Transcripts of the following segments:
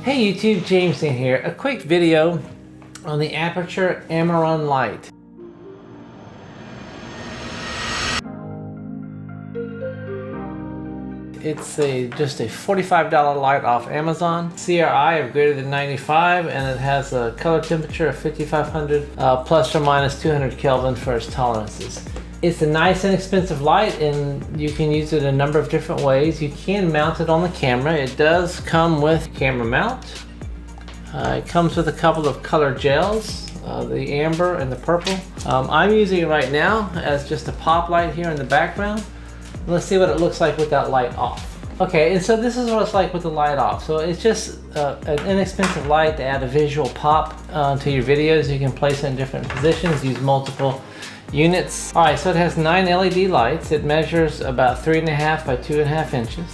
Hey YouTube, Jameson here. A quick video on the Aputure Amaran light. It's just a $45 light off Amazon. CRI of greater than 95, and it has a color temperature of 5500 plus or minus 200 Kelvin for its tolerances. It's a nice inexpensive light, and you can use it a number of different ways. You can mount it on the camera. It does come with camera mount. It comes with a couple of color gels, the amber and the purple. I'm using it right now as just a pop light here in the background. Let's see what it looks like with that light off. Okay, and so this is what it's like with the light off. So it's just an inexpensive light to add a visual pop to your videos. You can place it in different positions, use multiple units. All right, so it has 9 LED lights. It measures about 3.5 by 2.5 inches.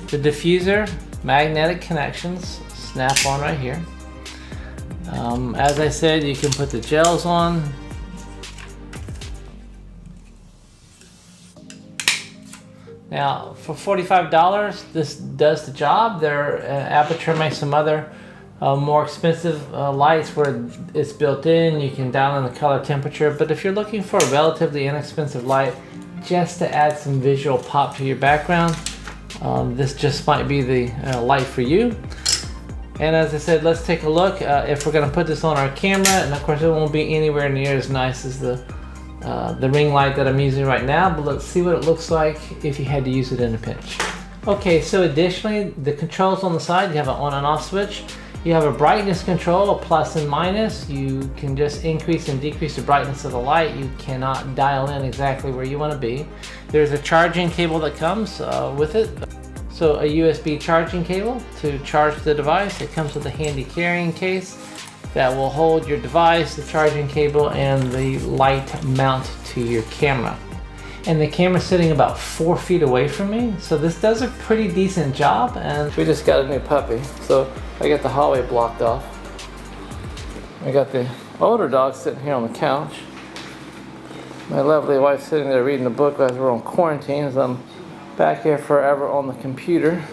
The diffuser, magnetic connections, snap on right here. As I said, you can put the gels on. Now, for $45, this does the job. Aputure makes some other more expensive lights where it's built in. You can dial in the color temperature, but if you're looking for a relatively inexpensive light just to add some visual pop to your background, this just might be the light for you. And as I said, let's take a look. If we're going to put this on our camera, and of course it won't be anywhere near as nice as the ring light that I'm using right now, but let's see what it looks like if you had to use it in a pinch. Okay, so additionally, the controls on the side, you have an on and off switch. You have a brightness control, a plus and minus. You can just increase and decrease the brightness of the light. You cannot dial in exactly where you want to be. There's a charging cable that comes with it. So a USB charging cable to charge the device. It comes with a handy carrying case that will hold your device, the charging cable, and the light mount to your camera. And the camera's sitting about 4 feet away from me, so this does a pretty decent job. And we just got a new puppy, so I got the hallway blocked off. I got the older dog sitting here on the couch. My lovely wife sitting there reading a book as we're on quarantine, as I'm back here forever on the computer.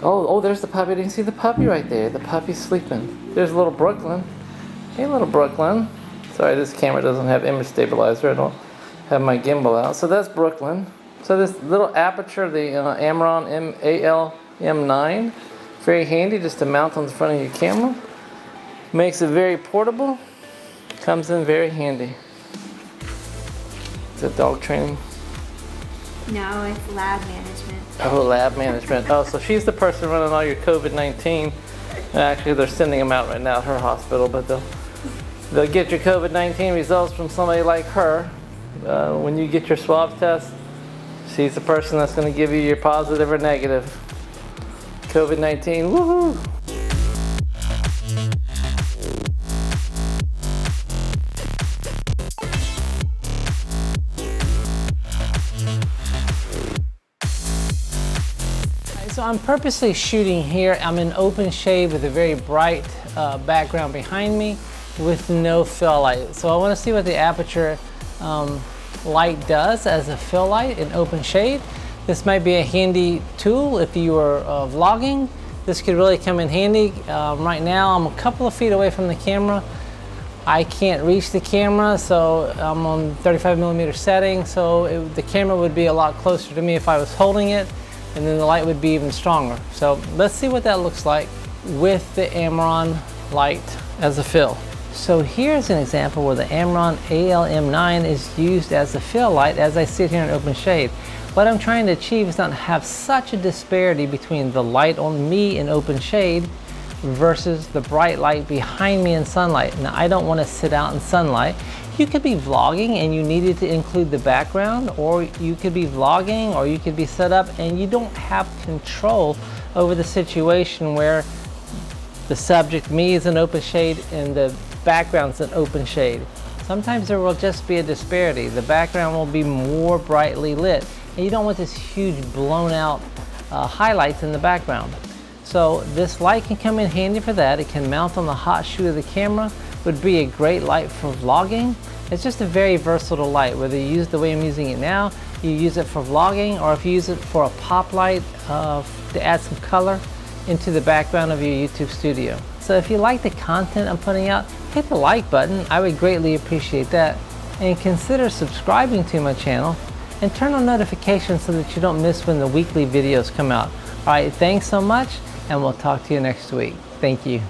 Oh, there's the puppy. I didn't see the puppy right there. The puppy's sleeping. There's little Brooklyn. Hey, little Brooklyn. Sorry, this camera doesn't have image stabilizer. I don't have my gimbal out. So that's Brooklyn. So this little Aputure, the Amaran AL-M9, very handy just to mount on the front of your camera. Makes it very portable. Comes in very handy. Is it dog training? No, it's lab management. Oh, lab management. Oh, so she's the person running all your COVID-19. Actually, they're sending them out right now at her hospital, but they'll get your COVID-19 results from somebody like her. When you get your swab test, she's the person that's going to give you your positive or negative COVID-19. Woohoo! So I'm purposely shooting here. I'm in open shade with a very bright background behind me with no fill light. So I want to see what the Aputure light does as a fill light in open shade. This might be a handy tool if you are vlogging. This could really come in handy. Right now I'm a couple of feet away from the camera. I can't reach the camera, so I'm on 35mm setting, so the camera would be a lot closer to me if I was holding it, and then the light would be even stronger. So let's see what that looks like with the Amaran light as a fill. So here's an example where the Amaran AL-M9 is used as a fill light as I sit here in open shade. What I'm trying to achieve is not have such a disparity between the light on me in open shade versus the bright light behind me in sunlight. Now, I don't want to sit out in sunlight. You could be vlogging and you needed to include the background, or you could be vlogging, or you could be set up and you don't have control over the situation where the subject, me, is in open shade and the background's in open shade. Sometimes there will just be a disparity. The background will be more brightly lit, and you don't want this huge blown out highlights in the background. So this light can come in handy for that. It can mount on the hot shoe of the camera. Would be a great light for vlogging. It's just a very versatile light. Whether you use it the way I'm using it now, you use it for vlogging, or if you use it for a pop light to add some color, into the background of your YouTube studio. So if you like the content I'm putting out, hit the like button. I would greatly appreciate that. And consider subscribing to my channel and turn on notifications so that you don't miss when the weekly videos come out. Alright, thanks so much, and we'll talk to you next week. Thank you.